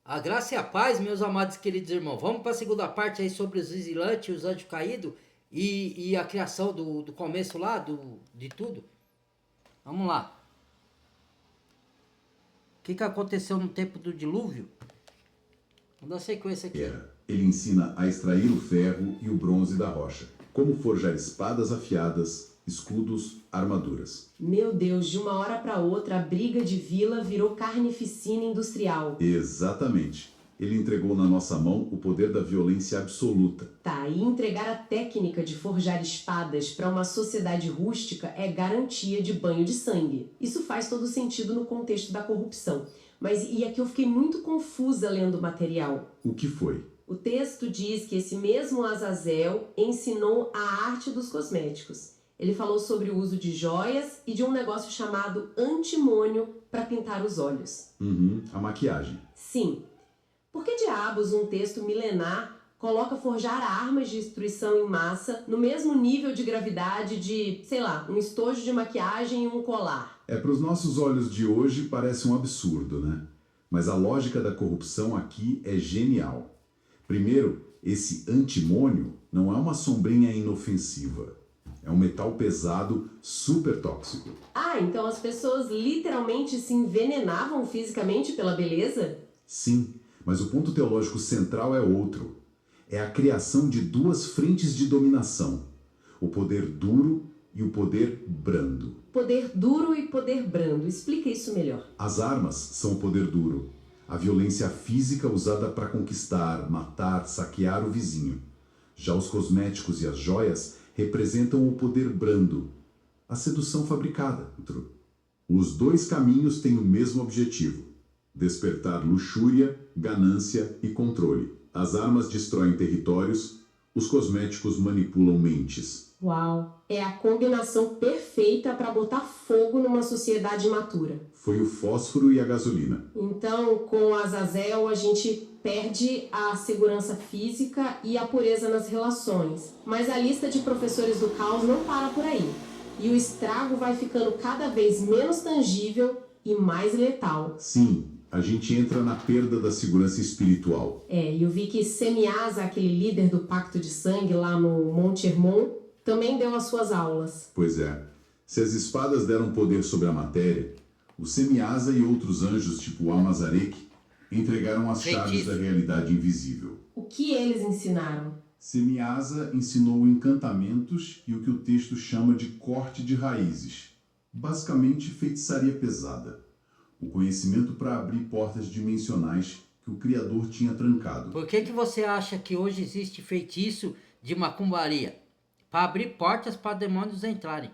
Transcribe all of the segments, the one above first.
A graça e a paz, meus amados e queridos irmãos. Vamos para a segunda parte aí sobre os vigilantes, os anjos caídos e a criação do começo lá, de tudo. Vamos lá. O que aconteceu no tempo do dilúvio? Vamos dar sequência aqui. Ele ensina a extrair o ferro e o bronze da rocha, como forjar espadas afiadas, escudos, armaduras. Meu Deus, de uma hora para outra, a briga de vila virou carnificina industrial. Exatamente. Ele entregou na nossa mão o poder da violência absoluta. Tá, e entregar a técnica de forjar espadas para uma sociedade rústica é garantia de banho de sangue. Isso faz todo sentido no contexto da corrupção. Mas e aqui eu fiquei muito confusa lendo o material. O que foi? O texto diz que esse mesmo Azazel ensinou a arte dos cosméticos. Ele falou sobre o uso de joias e de um negócio chamado antimônio para pintar os olhos. A maquiagem. Sim. Por que diabos um texto milenar coloca forjar armas de destruição em massa no mesmo nível de gravidade de, sei lá, um estojo de maquiagem e um colar? Para os nossos olhos de hoje parece um absurdo, né? Mas a lógica da corrupção aqui é genial. Primeiro, esse antimônio não é uma sombrinha inofensiva. É um metal pesado, super tóxico. Ah, então as pessoas literalmente se envenenavam fisicamente pela beleza? Sim, mas o ponto teológico central é outro. É a criação de duas frentes de dominação. O poder duro e o poder brando. Poder duro e poder brando. Explica isso melhor. As armas são o poder duro. A violência física usada para conquistar, matar, saquear o vizinho. Já os cosméticos e as joias representam o poder brando, a sedução fabricada. Os dois caminhos têm o mesmo objetivo: despertar luxúria, ganância e controle. As armas destroem territórios, os cosméticos manipulam mentes. Uau! É a combinação perfeita para botar fogo numa sociedade imatura. Foi o fósforo e a gasolina. Então, com Azazel, a gente perde a segurança física e a pureza nas relações. Mas a lista de professores do caos não para por aí. E o estrago vai ficando cada vez menos tangível e mais letal. Sim, a gente entra na perda da segurança espiritual. E eu vi que Semiasa, aquele líder do Pacto de Sangue lá no Monte Hermon, também deu as suas aulas. Pois é. Se as espadas deram poder sobre a matéria, o Semiasa e outros anjos tipo Almazarek entregaram as chaves da realidade invisível. O que eles ensinaram? Semiasa ensinou encantamentos e o que o texto chama de corte de raízes. Basicamente, feitiçaria pesada. O conhecimento para abrir portas dimensionais que o Criador tinha trancado. Por que você acha que hoje existe feitiço de macumbaria? Para abrir portas para demônios entrarem.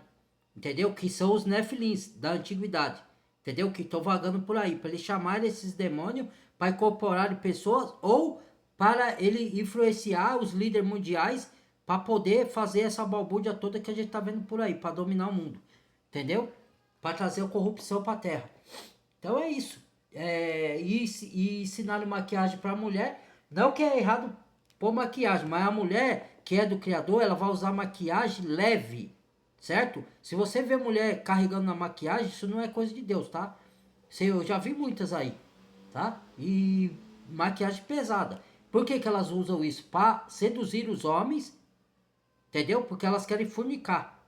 Entendeu? Que são os nefilins da antiguidade. Entendeu? Que estão vagando por aí. Para eles chamarem esses demônios para incorporarem pessoas ou para ele influenciar os líderes mundiais para poder fazer essa balbúrdia toda que a gente está vendo por aí. Para dominar o mundo. Entendeu? Para trazer a corrupção para a terra. Então é isso. E ensinar maquiagem para a mulher. Não que é errado pôr maquiagem, mas a mulher que é do Criador, ela vai usar maquiagem leve, certo? Se você vê mulher carregando na maquiagem, isso não é coisa de Deus, tá? Eu já vi muitas aí, tá? E maquiagem pesada. Por que elas usam isso? Para seduzir os homens, entendeu? Porque elas querem fornicar,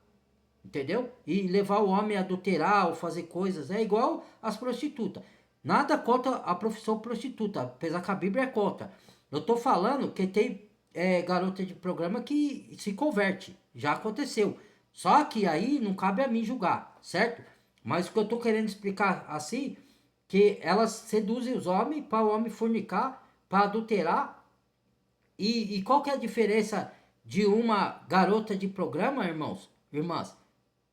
entendeu? E levar o homem a adulterar ou fazer coisas. É igual as prostitutas. Nada contra a profissão prostituta, apesar que a Bíblia é contra. Eu tô falando que tem garota de programa que se converte. Já aconteceu. Só que aí não cabe a mim julgar, certo? Mas o que eu tô querendo explicar assim, que elas seduzem os homens para o homem fornicar, para adulterar. E qual que é a diferença de uma garota de programa, irmãs,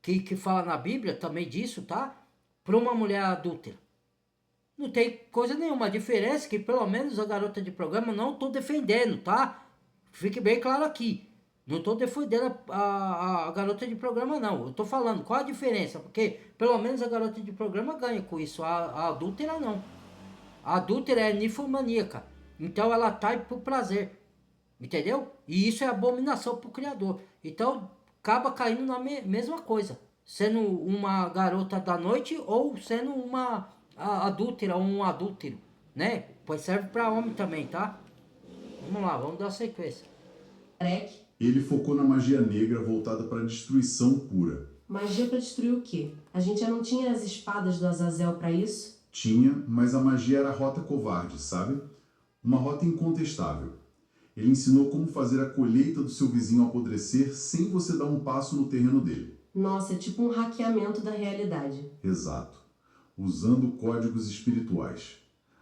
que fala na Bíblia também disso, tá? Para uma mulher adúltera. Não tem coisa nenhuma. A diferença é que pelo menos a garota de programa, não tô defendendo, tá? Fique bem claro aqui. Não estou defendendo a garota de programa, não. Eu estou falando qual a diferença. Porque pelo menos a garota de programa ganha com isso. A adúltera não. A adúltera é ninfomaníaca. Então ela tá por prazer. Entendeu? E isso é abominação para o Criador. Então acaba caindo na mesma coisa. Sendo uma garota da noite ou sendo uma adúltera ou um adúltero. né? Pois serve para homem também, tá? Vamos lá, vamos dar sequência. Ele focou na magia negra voltada para a destruição pura. Magia pra destruir o quê? A gente já não tinha as espadas do Azazel pra isso? Tinha, mas a magia era a rota covarde, sabe? Uma rota incontestável. Ele ensinou como fazer a colheita do seu vizinho apodrecer sem você dar um passo no terreno dele. Nossa, é tipo um hackeamento da realidade. Exato. Usando códigos espirituais.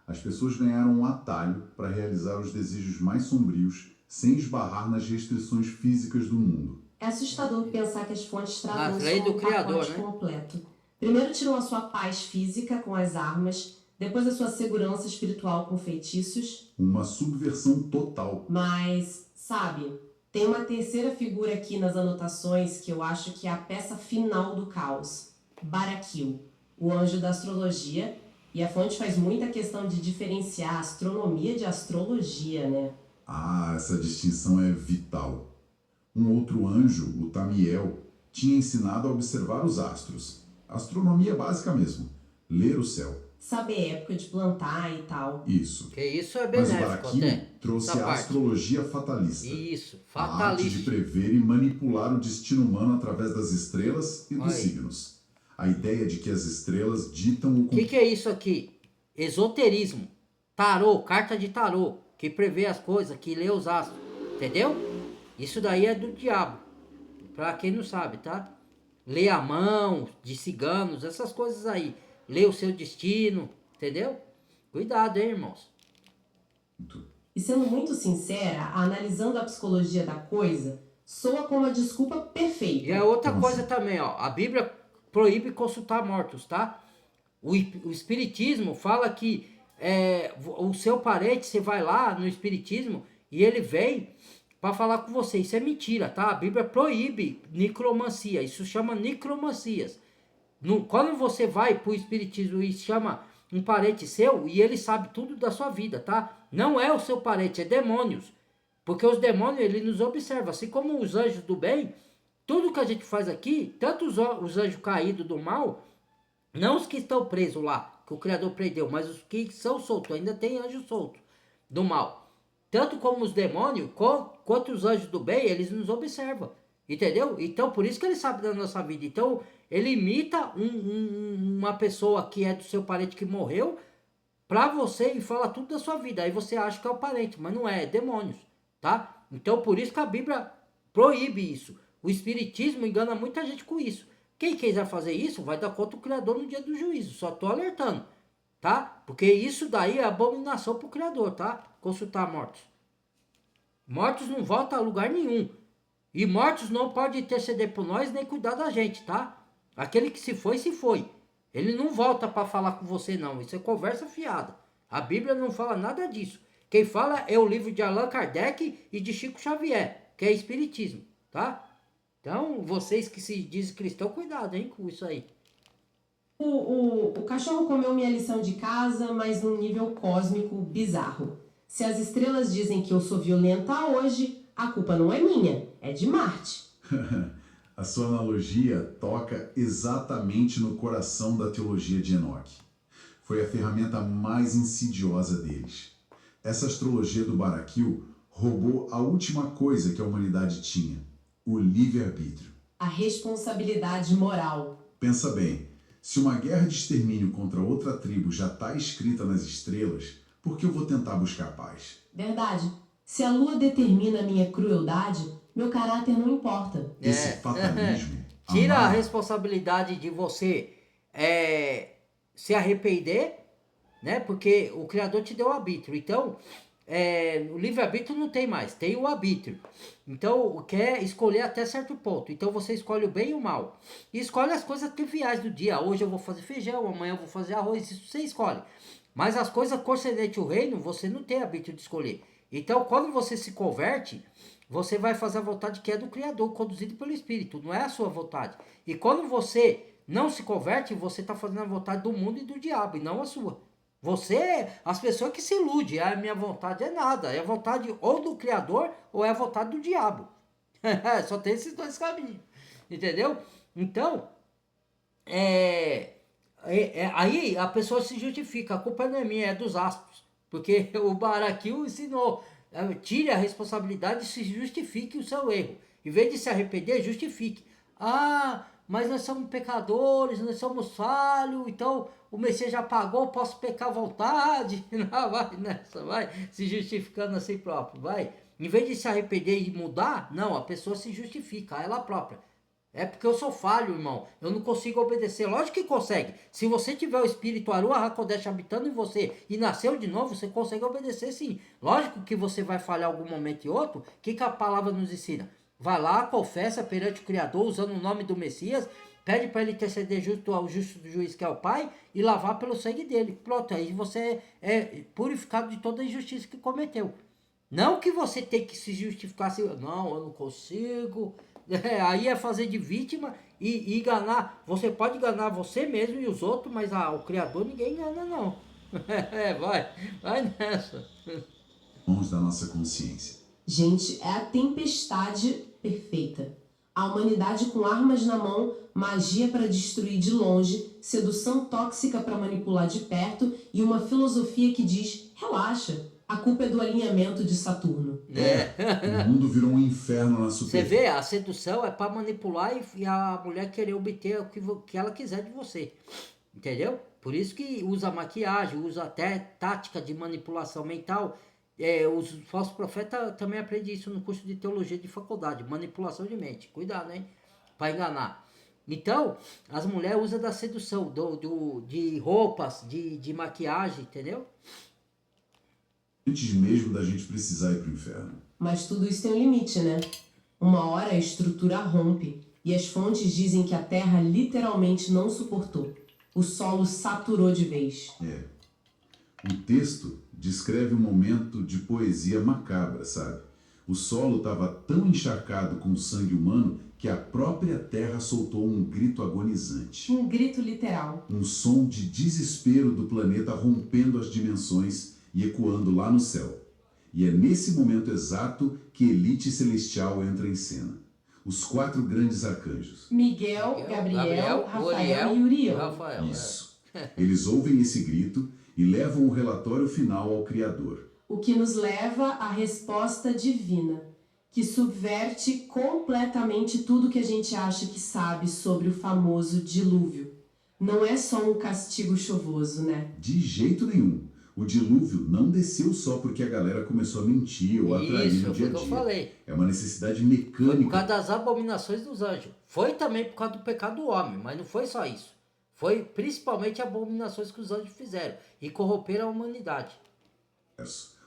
As pessoas ganharam um atalho para realizar os desejos mais sombrios sem esbarrar nas restrições físicas do mundo. É assustador pensar que as fontes tratam As leis isso do como um Criador, pacote né? completo. Primeiro tiram a sua paz física com as armas, depois a sua segurança espiritual com feitiços, Uma subversão total. mas, sabe, tem uma terceira figura aqui nas anotações que eu acho que é a peça final do caos. Baraquil, o anjo da astrologia, e a fonte faz muita questão de diferenciar astronomia de astrologia, né? Ah, essa distinção é vital. Um outro anjo, o Tamiel, tinha ensinado a observar os astros. Astronomia básica mesmo. Ler o céu. Saber época de plantar e tal. Isso. Que isso é Mas o benéfico Baraquil até. trouxe essa a parte. astrologia fatalista. Isso, A arte de fatalista. prever e manipular o destino humano através das estrelas e dos Aí. signos. A ideia de que as estrelas ditam o O que é isso aqui? Esoterismo. Tarô, carta de tarô. Que prevê as coisas, que lê os astros. Entendeu? Isso daí é do diabo. Pra quem não sabe, tá? Lê a mão de ciganos, essas coisas aí. Lê o seu destino, entendeu? Cuidado, hein, irmãos? E sendo muito sincera, analisando a psicologia da coisa, soa como a desculpa perfeita. E a outra Como coisa assim? também, ó. A Bíblia proíbe consultar mortos, tá? O Espiritismo fala que o seu parente, você vai lá no Espiritismo e ele vem para falar com você. Isso é mentira, tá? A Bíblia proíbe necromancia. Isso chama necromancias. Quando você vai pro Espiritismo e chama um parente seu e ele sabe tudo da sua vida, tá? Não é o seu parente, é demônios. Porque os demônios, ele nos observa. Assim como os anjos do bem, tudo que a gente faz aqui, tanto os anjos caídos do mal, não os que estão presos lá, que o Criador prendeu, mas os que são soltos, ainda tem anjo solto do mal. Tanto como os demônios, quanto os anjos do bem, eles nos observam. Entendeu? Então, por isso que ele sabe da nossa vida. Então, ele imita uma pessoa que é do seu parente que morreu pra você e fala tudo da sua vida. Aí você acha que é o parente, mas não é demônios, tá? Então, por isso que a Bíblia proíbe isso. O Espiritismo engana muita gente com isso. Quem quiser fazer isso vai dar conta do Criador no dia do juízo. Só tô alertando, tá? Porque isso daí é abominação pro Criador, tá? Consultar mortos. Mortos não voltam a lugar nenhum. E mortos não podem interceder por nós nem cuidar da gente, tá? Aquele que se foi. Ele não volta para falar com você, não. Isso é conversa fiada. A Bíblia não fala nada disso. Quem fala é o livro de Allan Kardec e de Chico Xavier, que é Espiritismo, tá? Então, vocês que se dizem cristão, cuidado, hein, com isso aí. O cachorro comeu minha lição de casa, mas num nível cósmico bizarro. Se as estrelas dizem que eu sou violenta hoje, a culpa não é minha, é de Marte. A sua analogia toca exatamente no coração da teologia de Enoque. Foi a ferramenta mais insidiosa deles. Essa astrologia do Baraquil roubou a última coisa que a humanidade tinha: o livre-arbítrio. A responsabilidade moral. Pensa bem, se uma guerra de extermínio contra outra tribo já está escrita nas estrelas, por que eu vou tentar buscar paz? Verdade. Se a lua determina a minha crueldade, meu caráter não importa. Esse fatalismo... Tira a amarra- responsabilidade de você se arrepender, né? Porque o Criador te deu o arbítrio. Então, o livre-arbítrio não tem mais, tem o arbítrio. Então, quer escolher até certo ponto. Então, você escolhe o bem e o mal. E escolhe as coisas triviais do dia. Hoje eu vou fazer feijão, amanhã eu vou fazer arroz. Isso você escolhe. Mas as coisas concernentes ao reino, você não tem arbítrio de escolher. Então, quando você se converte, você vai fazer a vontade que é do Criador, conduzido pelo Espírito. Não é a sua vontade. E quando você não se converte, você está fazendo a vontade do mundo e do diabo, e não a sua. Você, as pessoas que se iludem, a minha vontade é nada. É a vontade ou do Criador ou é a vontade do diabo. Só tem esses dois caminhos. Entendeu? Então, aí a pessoa se justifica. A culpa não é minha, é dos astros. Porque o Baraquil ensinou, tire a responsabilidade e se justifique o seu erro. Em vez de se arrepender, justifique. Ah, mas nós somos pecadores, nós somos falhos, então o Messias já pagou, posso pecar à vontade. Não, vai nessa, vai se justificando a si próprio, vai. Em vez de se arrepender e mudar, não, a pessoa se justifica, ela própria. É porque eu sou falho, irmão. Eu não consigo obedecer. Lógico que consegue. Se você tiver o espírito Arua HaKodesh habitando em você e nasceu de novo, você consegue obedecer sim. Lógico que você vai falhar algum momento e outro. O que a palavra nos ensina? Vai lá, confessa perante o Criador, usando o nome do Messias, pede para ele interceder junto ao justo juiz que é o Pai e lavar pelo sangue dele. Pronto, aí você é purificado de toda a injustiça que cometeu. Não que você tem que se justificar assim, não, eu não consigo. Aí é fazer de vítima e enganar. Você pode enganar você mesmo e os outros, mas o Criador ninguém engana, não. Vai nessa. Mãos da nossa consciência. Gente, é a tempestade perfeita. A humanidade com armas na mão, magia para destruir de longe, sedução tóxica para manipular de perto e uma filosofia que diz, relaxa, a culpa é do alinhamento de Saturno. O mundo virou um inferno na Você superfície. vê, a sedução é para manipular e a mulher querer obter o que ela quiser de você. Entendeu? Por isso que usa maquiagem, usa até tática de manipulação mental. Os falsos profetas também aprendem isso no curso de teologia de faculdade, manipulação de mente. Cuidado, hein? Para enganar. Então, as mulheres usam da sedução, de roupas, de maquiagem, entendeu? Antes mesmo da gente precisar ir pro inferno. Mas tudo isso tem um limite, né? Uma hora a estrutura rompe e as fontes dizem que a Terra literalmente não suportou. O solo saturou de vez. O texto descreve um momento de poesia macabra, sabe? O solo estava tão encharcado com sangue humano que a própria terra soltou um grito agonizante. Um grito literal. Um som de desespero do planeta rompendo as dimensões e ecoando lá no céu. E é nesse momento exato que a elite celestial entra em cena. Os 4 grandes arcanjos. Miguel, Gabriel, Rafael Uriel e Uriel. Rafael. Isso. Eles ouvem esse grito e levam o relatório final ao Criador. O que nos leva à resposta divina, que subverte completamente tudo que a gente acha que sabe sobre o famoso dilúvio. Não é só um castigo chuvoso, né? De jeito nenhum. O dilúvio não desceu só porque a galera começou a mentir ou a trair Isso, no foi dia o a que eu dia. falei. É uma necessidade Foi por mecânica. causa das abominações dos anjos. Foi também por causa do pecado do homem, mas não foi só isso. Foi principalmente abominações que os anjos fizeram e corromperam a humanidade.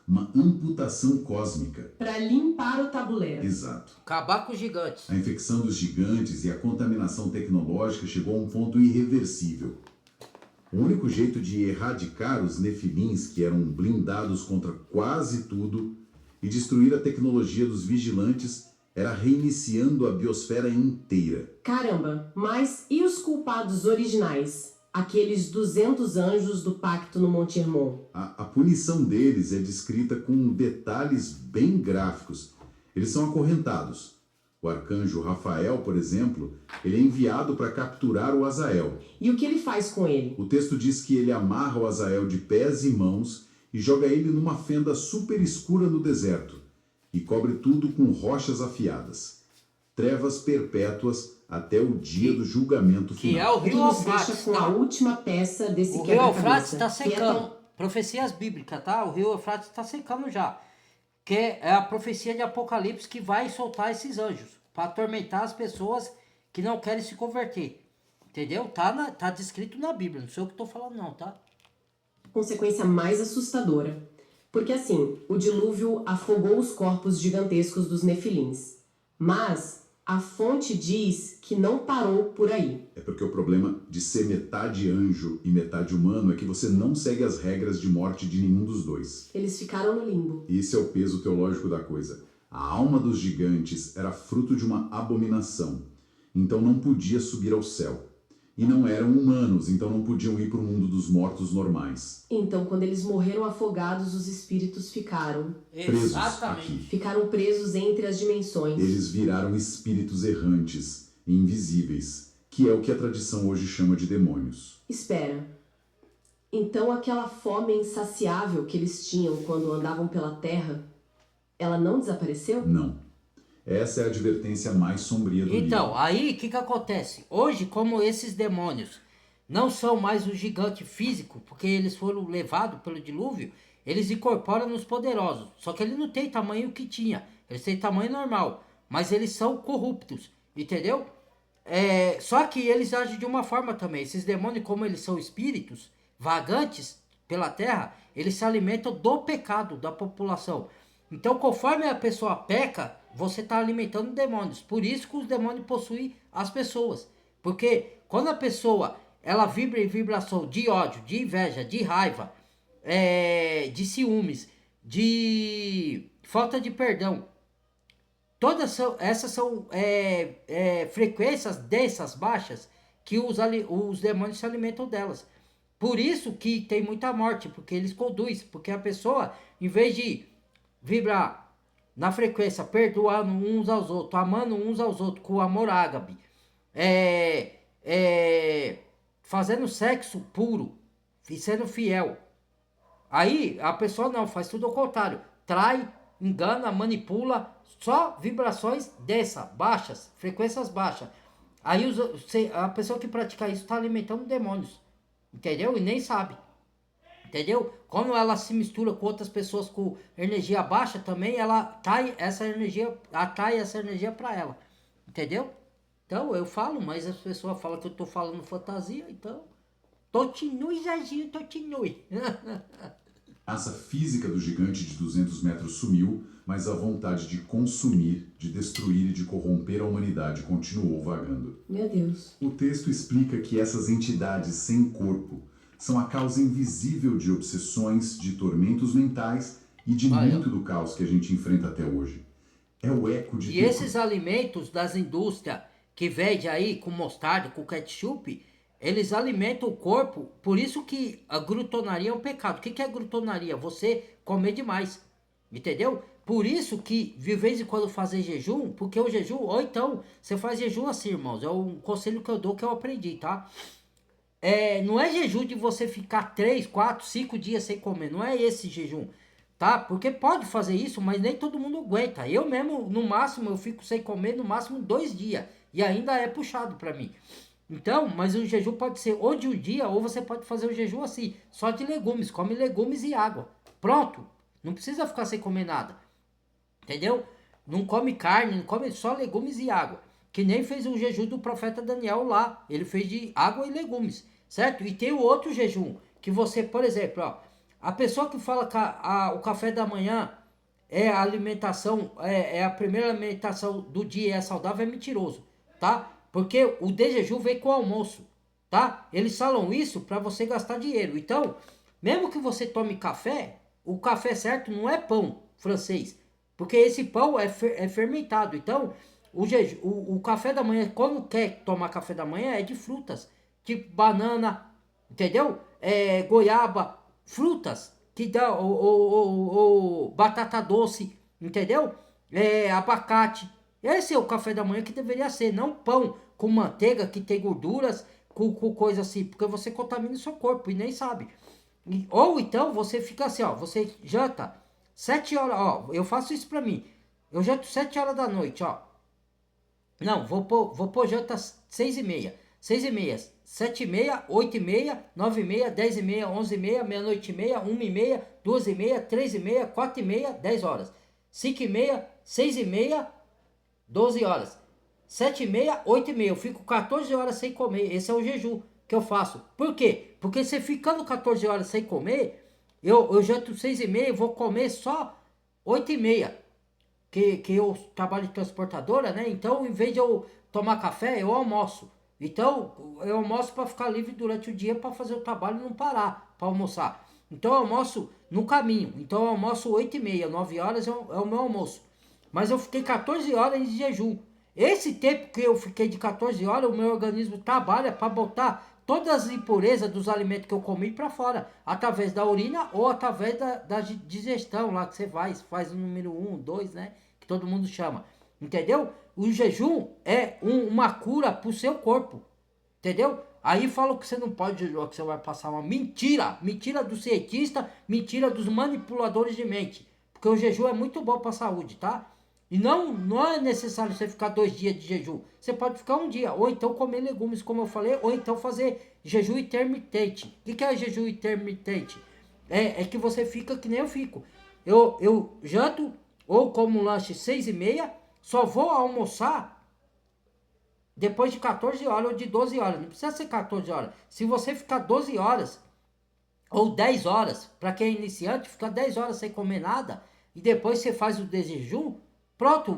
Uma amputação cósmica. Para limpar o tabuleiro. Exato. Acabar com os gigantes. A infecção dos gigantes e a contaminação tecnológica chegou a um ponto irreversível. O único jeito de erradicar os nefilins, que eram blindados contra quase tudo, e destruir a tecnologia dos vigilantes, era reiniciando a biosfera inteira. Caramba, mas e os culpados originais? Aqueles 200 anjos do pacto no Monte Hermon? A punição deles é descrita com detalhes bem gráficos. Eles são acorrentados. O arcanjo Rafael, por exemplo, ele é enviado para capturar o Azael. E o que ele faz com ele? O texto diz que ele amarra o Azael de pés e mãos e joga ele numa fenda super escura no deserto e cobre tudo com rochas afiadas. Trevas perpétuas até o dia do julgamento final. Que é o O que rio nos deixa Eufrates, com a tá? última peça desse O rio Eufrates quebra-cabeça. está que é secando. tão- Profecias bíblicas, tá? O rio Eufrates está secando já. Que é a profecia de Apocalipse que vai soltar esses anjos para atormentar as pessoas que não querem se converter. Entendeu? Tá descrito na Bíblia. Não sei o que estou falando não, tá? Consequência mais assustadora. Porque assim, o dilúvio afogou os corpos gigantescos dos nefilins. Mas a fonte diz que não parou por aí. É porque o problema de ser metade anjo e metade humano é que você não segue as regras de morte de nenhum dos dois. Eles ficaram no limbo. Esse é o peso teológico da coisa. A alma dos gigantes era fruto de uma abominação, então não podia subir ao céu. E não eram humanos, então não podiam ir para o mundo dos mortos normais. Então, quando eles morreram afogados, os espíritos ficaram. Presos Exatamente. aqui. Ficaram presos entre as dimensões. Eles viraram espíritos errantes e invisíveis, que é o que a tradição hoje chama de demônios. Espera. Então aquela fome insaciável que eles tinham quando andavam pela terra, ela não desapareceu? Não. Essa é a advertência mais sombria do Então, livro. aí o que que acontece? Hoje, como esses demônios não são mais o gigante físico, porque eles foram levados pelo dilúvio, eles incorporam nos poderosos. Só que ele não tem tamanho que tinha, eles têm tamanho normal, mas eles são corruptos, entendeu? Só que eles agem de uma forma também. Esses demônios, como eles são espíritos vagantes pela terra, eles se alimentam do pecado da população. Então, conforme a pessoa peca, você está alimentando demônios. Por isso que os demônios possuem as pessoas. Porque quando a pessoa ela vibra em vibração de ódio, de inveja, de raiva, de ciúmes, de falta de perdão, essas são frequências densas, baixas, que os demônios se alimentam delas. Por isso que tem muita morte, porque eles conduzem. Porque a pessoa, em vez de vibrar na frequência, perdoando uns aos outros, amando uns aos outros com amor ágape, fazendo sexo puro e sendo fiel, aí a pessoa não, faz tudo ao contrário. Trai, engana, manipula, só vibrações baixas, frequências baixas. Aí a pessoa que pratica isso está alimentando demônios, entendeu? E nem sabe, entendeu? Quando ela se mistura com outras pessoas com energia baixa também, ela atrai essa energia para ela, entendeu? Então eu falo, mas as pessoas falam que eu tô falando fantasia, então continue, Zezinho, continue. A ameaça física do gigante de 200 metros sumiu, mas a vontade de consumir, de destruir e de corromper a humanidade continuou vagando. Meu Deus. O texto explica que essas entidades sem corpo são a causa invisível de obsessões, de tormentos mentais e de muito do caos que a gente enfrenta até hoje. É o eco de... E esses alimentos das indústrias que vende aí com mostarda, com ketchup, eles alimentam o corpo. Por isso que a glutonaria é um pecado. O que é glutonaria? Você comer demais, entendeu? Por isso que de vez em quando fazer jejum, porque o jejum, ou então você faz jejum assim, irmãos, é um conselho que eu dou, que eu aprendi, tá? Não é jejum de você ficar 3, 4, 5 dias sem comer, não é esse jejum, tá? Porque pode fazer isso, mas nem todo mundo aguenta. Eu mesmo, no máximo, eu fico sem comer no máximo 2 dias, e ainda é puxado pra mim. Então, mas o jejum pode ser ou de um dia, ou você pode fazer o jejum assim, só de legumes, come legumes e água. Pronto, não precisa ficar sem comer nada, entendeu? Não come carne, não come só legumes e água. Que nem fez o jejum do profeta Daniel lá, ele fez de água e legumes, certo? E tem o outro jejum, que você, por exemplo, ó, a pessoa que fala que o café da manhã é a alimentação, é a primeira alimentação do dia, é saudável, é mentiroso, tá? Porque o de jejum vem com o almoço, tá? Eles falam isso para você gastar dinheiro. Então, mesmo que você tome café, o café certo não é pão francês, porque esse pão é fermentado. Então, o café da manhã, quando quer tomar café da manhã, é de frutas, tipo banana, entendeu? Goiaba, frutas que dá, ou batata doce, entendeu? Abacate. Esse é o café da manhã que deveria ser, não pão com manteiga que tem gorduras, com coisa assim, porque você contamina o seu corpo e nem sabe. Ou então você fica assim, ó, você janta 7 horas, ó, eu faço isso pra mim. Eu janto 7 horas da noite, ó. Não, vou pôr janta 6h30. 6h30, 7h30, 8h30, 9h30, 10h30, 11h30, meia-noite e meia, 1h30, 2h30, 3h30, 4h30, 10 horas. 5h30, 6h30, 12 horas. 7h30, 8h30. Eu fico 14 horas sem comer. Esse é o jejum que eu faço. Por quê? Porque você ficando 14 horas sem comer, eu janto 6h30 e vou comer só 8h30. Que eu trabalho de transportadora, né? Então, em vez de eu tomar café, eu almoço. Então, eu almoço para ficar livre durante o dia para fazer o trabalho e não parar para almoçar. Então, eu almoço no caminho. Então, eu almoço 8h30, 9 horas é o meu almoço. Mas eu fiquei 14 horas de jejum. Esse tempo que eu fiquei de 14 horas, o meu organismo trabalha para botar todas as impurezas dos alimentos que eu comi para fora, através da urina ou através da digestão lá que você faz o número 1, 2, né? Que todo mundo chama. Entendeu? O jejum é uma cura para o seu corpo. Entendeu? Aí falam que você não pode jejuar, que você vai passar uma mentira. Mentira do cientista, mentira dos manipuladores de mente. Porque o jejum é muito bom para a saúde, tá? E não é necessário você ficar 2 dias de jejum. Você pode ficar 1 dia. Ou então comer legumes, como eu falei. Ou então fazer jejum intermitente. O que é jejum intermitente? É que você fica que nem eu fico. Eu janto ou como lanche 6h30. Só vou almoçar depois de 14 horas ou de 12 horas. Não precisa ser 14 horas. Se você ficar 12 horas ou 10 horas, para quem é iniciante, ficar 10 horas sem comer nada e depois você faz o desjejum, pronto,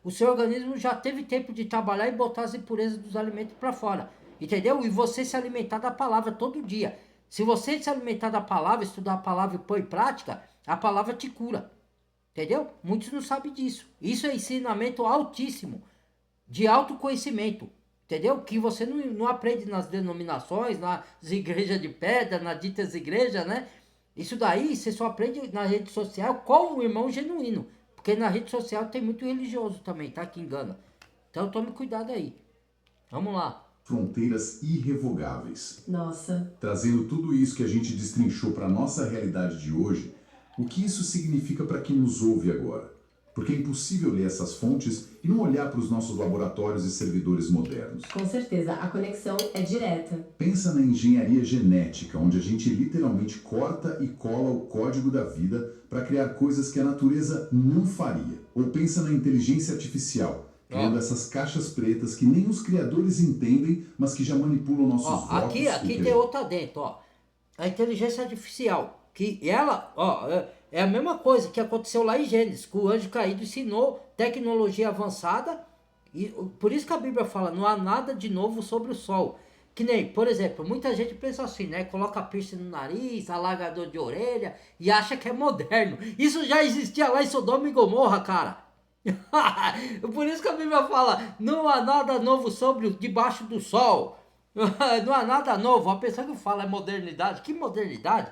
o seu organismo já teve tempo de trabalhar e botar as impurezas dos alimentos para fora. Entendeu? E você se alimentar da palavra todo dia. Se você se alimentar da palavra, estudar a palavra e pôr em prática, a palavra te cura. Entendeu? Muitos não sabem disso. Isso é ensinamento altíssimo, de autoconhecimento, entendeu? Que você não aprende nas denominações, nas igrejas de pedra, nas ditas igrejas, né? Isso daí você só aprende na rede social com o irmão genuíno. Porque na rede social tem muito religioso também, tá? Que engana. Então tome cuidado aí. Vamos lá. Fronteiras irrevogáveis. Nossa. Trazendo tudo isso que a gente destrinchou para a nossa realidade de hoje, o que isso significa para quem nos ouve agora? Porque é impossível ler essas fontes e não olhar para os nossos laboratórios e servidores modernos. Com certeza, a conexão é direta. Pensa na engenharia genética, onde a gente literalmente corta e cola o código da vida para criar coisas que a natureza não faria. Ou pensa na inteligência artificial, criando essas caixas pretas que nem os criadores entendem, mas que já manipulam nossos votos. Aqui tem outra dentro, ó. A inteligência artificial, que ela, é a mesma coisa que aconteceu lá em Gênesis, que o anjo caído ensinou tecnologia avançada, e por isso que a Bíblia fala, não há nada de novo sobre o sol. Que nem, por exemplo, muita gente pensa assim, né? Coloca piercing no nariz, alargador de orelha e acha que é moderno. Isso já existia lá em Sodoma e Gomorra, cara. Por isso que a Bíblia fala, não há nada novo sobre debaixo do sol. Não há nada novo. A pessoa que fala é modernidade. Que modernidade?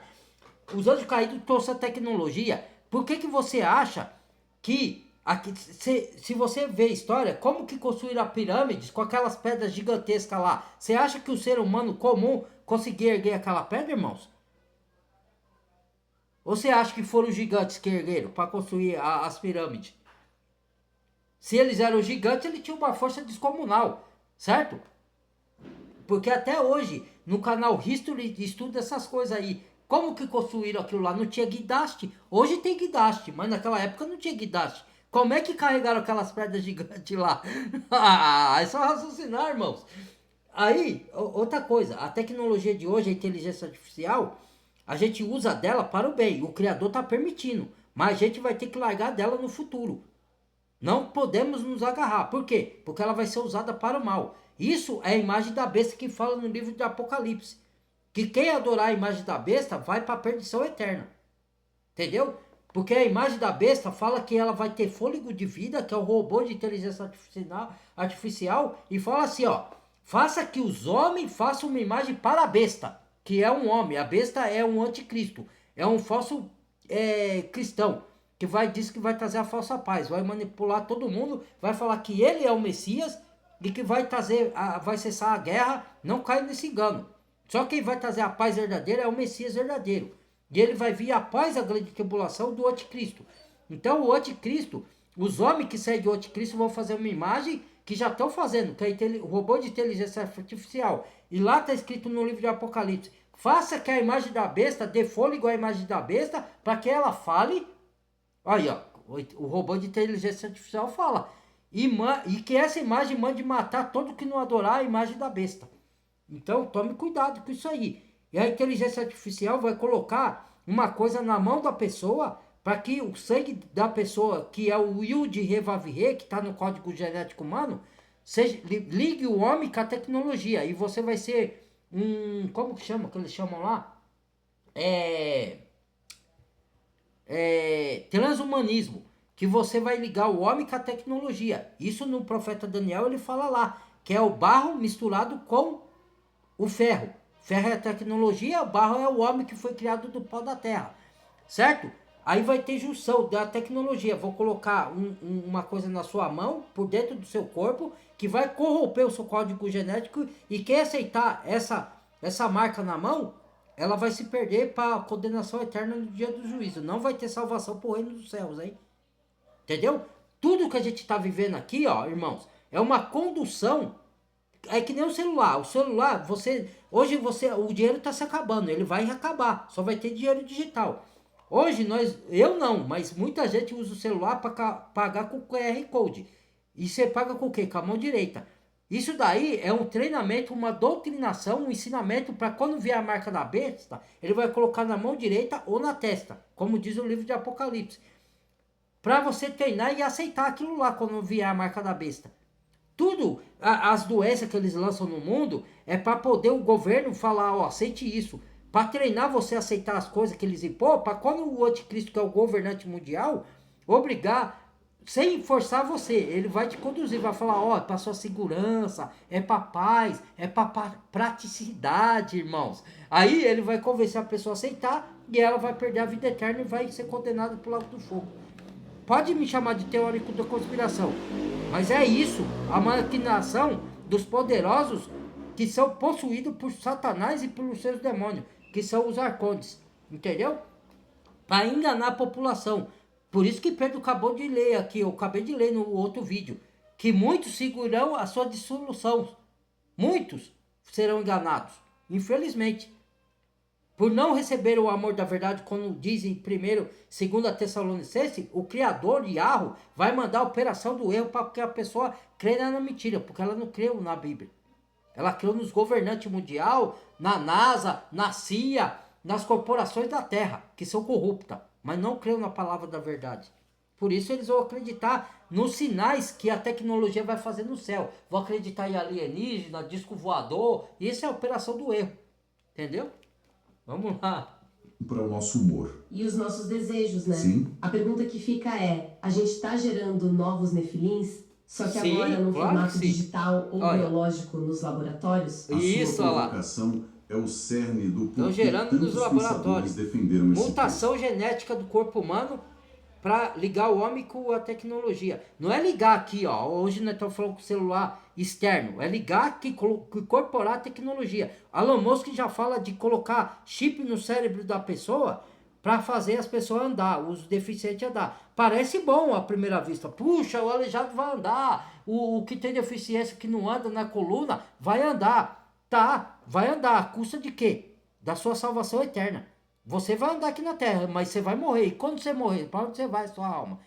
Os anjos caídos trouxeram a tecnologia. Por que você acha que, aqui, se você vê a história, como que construíram pirâmides com aquelas pedras gigantescas lá? Você acha que o ser humano comum conseguia erguer aquela pedra, irmãos? Ou você acha que foram os gigantes que ergueram para construir as pirâmides? Se eles eram gigantes, eles tinham uma força descomunal, certo? Porque até hoje, no canal History, estuda essas coisas aí. Como que construíram aquilo lá? Não tinha guindaste. Hoje tem guindaste, mas naquela época não tinha guindaste. Como é que carregaram aquelas pedras gigantes lá? É só raciocinar, irmãos. Aí, outra coisa. A tecnologia de hoje, a inteligência artificial, a gente usa dela para o bem. O Criador está permitindo. Mas a gente vai ter que largar dela no futuro. Não podemos nos agarrar. Por quê? Porque ela vai ser usada para o mal. Isso é a imagem da besta que fala no livro de Apocalipse. Que quem adorar a imagem da besta vai para a perdição eterna. Entendeu? Porque a imagem da besta fala que ela vai ter fôlego de vida, que é o robô de inteligência artificial, e fala assim, ó, faça que os homens façam uma imagem para a besta, que é um homem. A besta é um anticristo, é um falso cristão, que diz que vai trazer a falsa paz, vai manipular todo mundo, vai falar que ele é o Messias e que vai cessar a guerra. Não cai nesse engano. Só quem vai trazer a paz verdadeira é o Messias verdadeiro. E ele vai vir a paz, a grande tribulação do anticristo. Então o anticristo, os homens que seguem o anticristo vão fazer uma imagem que já estão fazendo, que é o robô de inteligência artificial. E lá está escrito no livro de Apocalipse, faça que a imagem da besta dê fôlego à imagem da besta, para que ela fale. Aí, ó, o robô de inteligência artificial fala. E que essa imagem mande matar todo que não adorar a imagem da besta. Então, tome cuidado com isso aí. E a inteligência artificial vai colocar uma coisa na mão da pessoa para que o sangue da pessoa, que é o Yud Revavire, que está no código genético humano, ligue o homem com a tecnologia. E você vai ser como que chama? Que eles chamam lá? Transhumanismo. Que você vai ligar o homem com a tecnologia. Isso no profeta Daniel ele fala lá. Que é o barro misturado com o ferro. Ferro é a tecnologia, o barro é o homem que foi criado do pó da terra. Certo? Aí vai ter junção da tecnologia. Vou colocar uma coisa na sua mão, por dentro do seu corpo, que vai corromper o seu código genético. E quem aceitar essa marca na mão, ela vai se perder para a condenação eterna no dia do juízo. Não vai ter salvação para o reino dos céus, hein? Entendeu? Tudo que a gente está vivendo aqui, ó, irmãos, é uma condução. É que nem o celular. O celular, hoje o dinheiro está se acabando. Ele vai acabar. Só vai ter dinheiro digital. Hoje eu não, mas muita gente usa o celular para pagar com QR Code. E você paga com o quê? Com a mão direita. Isso daí é um treinamento, uma doutrinação, um ensinamento para quando vier a marca da besta, ele vai colocar na mão direita ou na testa, como diz o livro de Apocalipse. Para você treinar e aceitar aquilo lá quando vier a marca da besta. Tudo, as doenças que eles lançam no mundo, é para poder o governo falar, ó, aceite isso. Para treinar você a aceitar as coisas que eles impõem, para quando o anticristo, que é o governante mundial, obrigar, sem forçar você, ele vai te conduzir, vai falar, ó, é para sua segurança, é para paz, é para praticidade, irmãos. Aí ele vai convencer a pessoa a aceitar e ela vai perder a vida eterna e vai ser condenada pelo lago do fogo. Pode me chamar de teórico da conspiração, mas é isso, a maquinação dos poderosos que são possuídos por Satanás e pelos seus demônios, que são os arcontes, entendeu? Para enganar a população. Por isso que Pedro acabou de ler aqui, eu acabei de ler no outro vídeo, que muitos seguirão a sua dissolução. Muitos serão enganados, infelizmente. Por não receber o amor da verdade, como diz em 2 Tessalonicenses, o Criador, Yahweh, vai mandar a operação do erro para que a pessoa creia na mentira, porque ela não creu na Bíblia. Ela creu nos governantes mundial, na NASA, na CIA, nas corporações da Terra, que são corruptas, mas não creu na palavra da verdade. Por isso eles vão acreditar nos sinais que a tecnologia vai fazer no céu. Vão acreditar em alienígena, disco voador. Isso é a operação do erro. Entendeu? Vamos lá. Para o nosso humor. E os nossos desejos, né? Sim. A pergunta que fica é, a gente está gerando novos nefilins? Só que Sim, agora no claro formato que sim. digital ou Olha. biológico nos laboratórios? A Isso, sua olha lá. provocação é o cerne do Estão porquê gerando nos tantos laboratórios. pensadores defenderam esse Mutação genética do corpo humano para ligar o homem com a tecnologia. Não é ligar aqui, ó. Hoje nós estamos falando com o celular externo. É ligar aqui, incorporar a tecnologia. Elon Musk já fala de colocar chip no cérebro da pessoa para fazer as pessoas andar, os deficientes andar. Parece bom à primeira vista. Puxa, o aleijado vai andar. O que tem deficiência que não anda na coluna vai andar. Tá, vai andar. A custa de quê? Da sua salvação eterna. Você vai andar aqui na terra, mas você vai morrer. E quando você morrer, para onde você vai, sua alma?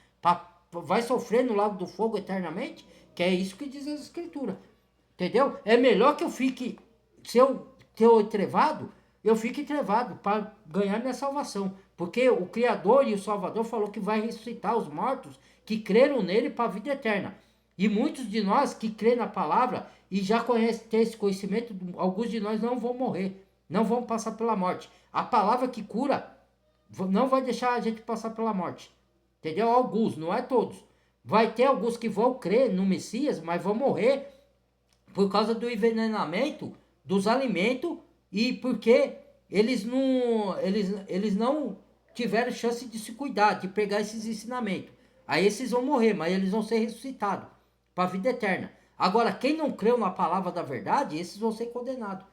Vai sofrer no lago do fogo eternamente? Que é isso que diz as escrituras. Entendeu? É melhor que eu fique, se eu estou entrevado, eu fique entrevado para ganhar minha salvação. Porque o Criador e o Salvador falou que vai ressuscitar os mortos que creram nele para a vida eterna. E muitos de nós que crêem na palavra e já têm esse conhecimento, alguns de nós não vão morrer. Não vão passar pela morte. A palavra que cura não vai deixar a gente passar pela morte. Entendeu? Alguns, não é todos. Vai ter alguns que vão crer no Messias, mas vão morrer por causa do envenenamento dos alimentos e porque eles não tiveram chance de se cuidar, de pegar esses ensinamentos. Aí esses vão morrer, mas eles vão ser ressuscitados para a vida eterna. Agora, quem não creu na palavra da verdade, esses vão ser condenados.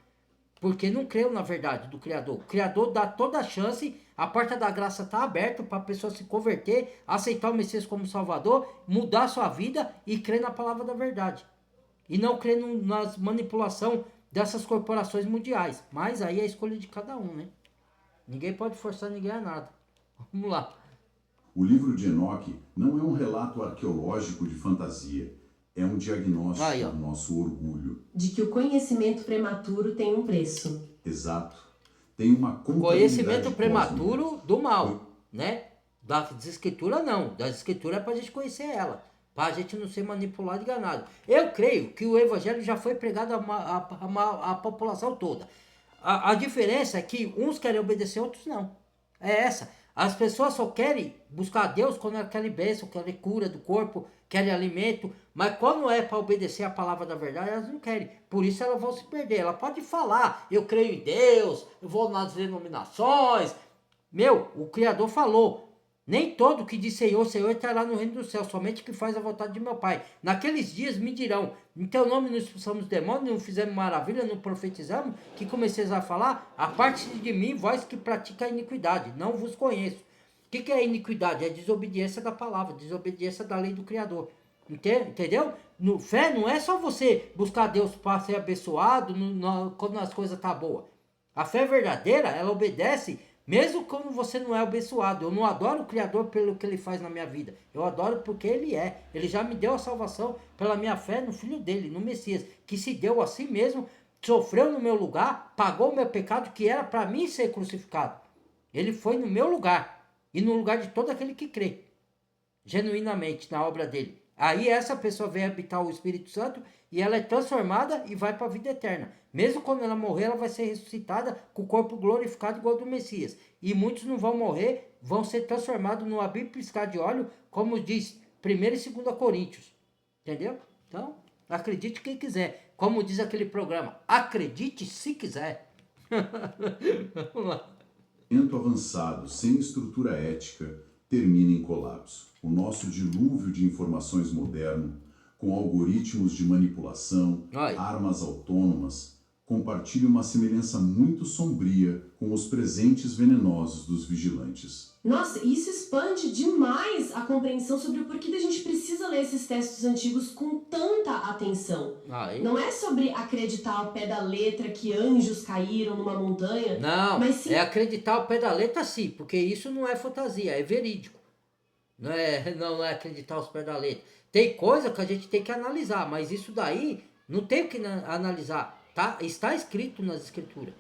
Porque não creu na verdade do Criador. O Criador dá toda a chance, a porta da graça está aberta para a pessoa se converter, aceitar o Messias como Salvador, mudar a sua vida e crer na palavra da verdade. E não crer nas manipulação dessas corporações mundiais. Mas aí é a escolha de cada um, né? Ninguém pode forçar ninguém a nada. Vamos lá. O livro de Enoque não é um relato arqueológico de fantasia. É um diagnóstico Aí, ó. do nosso orgulho. De que o conhecimento prematuro tem um preço. Exato. Tem uma Conhecimento contabilidade prematuro cósmica. do mal, né? Das escrituras não. Das escrituras é para a gente conhecer ela. Para a gente não ser manipulado e enganado. Eu creio que o evangelho já foi pregado à população toda. A diferença é que uns querem obedecer, outros não. É essa. As pessoas só querem buscar a Deus quando elas querem bênção, querem cura do corpo, querem alimento. Mas quando é para obedecer a palavra da verdade, elas não querem. Por isso elas vão se perder. Ela pode falar, eu creio em Deus, eu vou nas denominações. Meu, o Criador falou, Nem todo que diz Senhor, Senhor estará no reino do céu, somente que faz a vontade de meu Pai. Naqueles dias me dirão, em teu nome não expulsamos demônios, não fizemos maravilha, não profetizamos, que comeceis a falar, a parte de mim, vós que pratica a iniquidade, não vos conheço. O que é iniquidade? É desobediência da palavra, desobediência da lei do Criador. Entendeu? Fé não é só você buscar Deus para ser abençoado quando as coisas estão boas. A fé verdadeira, ela obedece mesmo quando você não é abençoado. Eu não adoro o Criador pelo que Ele faz na minha vida. Eu adoro porque Ele é. Ele já me deu a salvação pela minha fé no Filho dele, no Messias. Que se deu a si mesmo, sofreu no meu lugar, pagou o meu pecado que era para mim ser crucificado. Ele foi no meu lugar e no lugar de todo aquele que crê genuinamente na obra dele. Aí essa pessoa vem habitar o Espírito Santo e ela é transformada e vai para a vida eterna. Mesmo quando ela morrer, ela vai ser ressuscitada com o corpo glorificado igual do Messias. E muitos não vão morrer, vão ser transformados no abrir e piscar de olho, como diz 1 e 2 Coríntios. Entendeu? Então, acredite quem quiser. Como diz aquele programa, acredite se quiser. Vamos lá. Avançado, sem estrutura ética, termina em colapso. O nosso dilúvio de informações moderno, com algoritmos de manipulação, armas autônomas, compartilha uma semelhança muito sombria com os presentes venenosos dos vigilantes. Nossa, isso expande demais a compreensão sobre o porquê da gente precisa ler esses textos antigos com tanta atenção. Não é sobre acreditar ao pé da letra que anjos caíram numa montanha. Não, mas sim... é acreditar ao pé da letra sim, porque isso não é fantasia, é verídico. Não é acreditar aos pés da letra. Tem coisa que a gente tem que analisar, mas isso daí não tem o que analisar. Tá? Está escrito nas escrituras.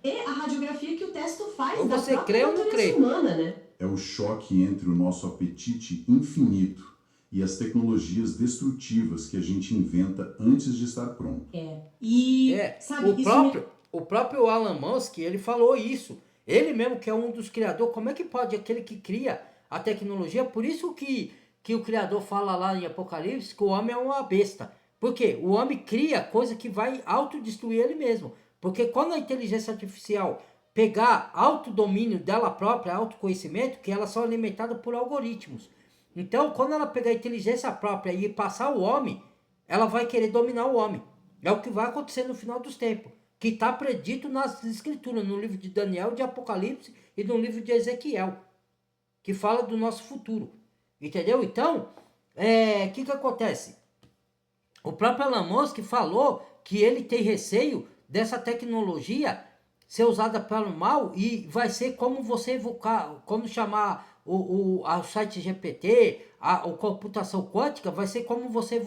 É a radiografia que o texto faz ou da você própria crê ou não crê. humana, né? É o choque entre o nosso apetite infinito e as tecnologias destrutivas que a gente inventa antes de estar pronto. Sabe, o próprio Elon Musk, ele falou isso. Ele mesmo que é um dos criadores, como é que pode aquele que cria a tecnologia? Por isso que o Criador fala lá em Apocalipse que o homem é uma besta. Por quê? O homem cria coisa que vai autodestruir ele mesmo. Porque quando a inteligência artificial pegar autodomínio dela própria, autoconhecimento, que ela são alimentadas por algoritmos. Então, quando ela pegar a inteligência própria e passar o homem, ela vai querer dominar o homem. É o que vai acontecer no final dos tempos. Que está predito nas escrituras, no livro de Daniel, de Apocalipse e no livro de Ezequiel, que fala do nosso futuro. Entendeu? Então, que acontece? O próprio Elon Musk falou que ele tem receio dessa tecnologia ser usada para o mal e vai ser como você evocar, como chamar o site GPT, a computação quântica, vai ser como você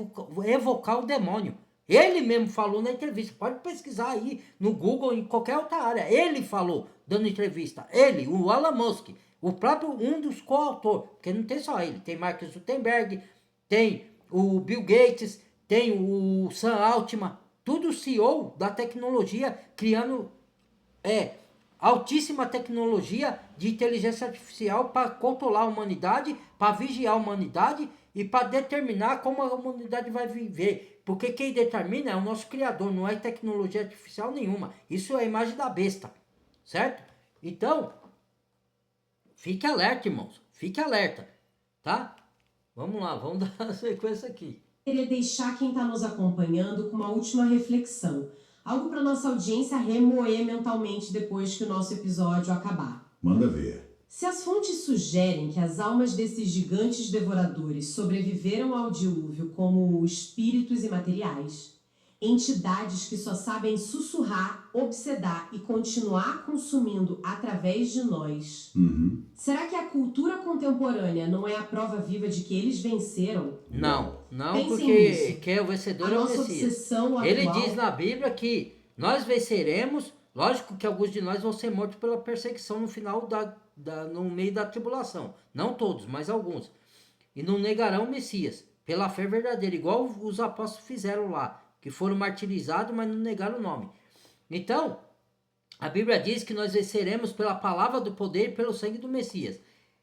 evocar o demônio. Ele mesmo falou na entrevista, pode pesquisar aí no Google, em qualquer outra área. Ele falou, dando entrevista, ele, o Elon Musk, o próprio um dos coautores, porque não tem só ele, tem Mark Zuckerberg, tem o Bill Gates, tem o Sam Altman, tudo CEO da tecnologia, criando altíssima tecnologia de inteligência artificial para controlar a humanidade, para vigiar a humanidade e para determinar como a humanidade vai viver. Porque quem determina é o nosso Criador, não é tecnologia artificial nenhuma. Isso é a imagem da besta, certo? Então, fique alerta, irmãos. Fique alerta, tá? Vamos lá, vamos dar a sequência aqui. Queria deixar quem está nos acompanhando com uma última reflexão. Algo para nossa audiência remoer mentalmente depois que o nosso episódio acabar. Manda ver. Se as fontes sugerem que as almas desses gigantes devoradores sobreviveram ao dilúvio como espíritos imateriais, entidades que só sabem sussurrar, obsedar e continuar consumindo através de nós, será que a cultura contemporânea não é a prova viva de que eles venceram? Não, Pensem porque nisso. quem é o vencedor A é o nossa Messias. obsessão Ele atual... diz na Bíblia que nós venceremos, lógico que alguns de nós vão ser mortos pela perseguição no final no meio da tribulação. Não todos, mas alguns. E não negarão o Messias, pela fé verdadeira, igual os apóstolos fizeram lá, que foram martirizados, mas não negaram o nome. Então, a Bíblia diz que nós venceremos pela palavra do poder e pelo sangue do Messias.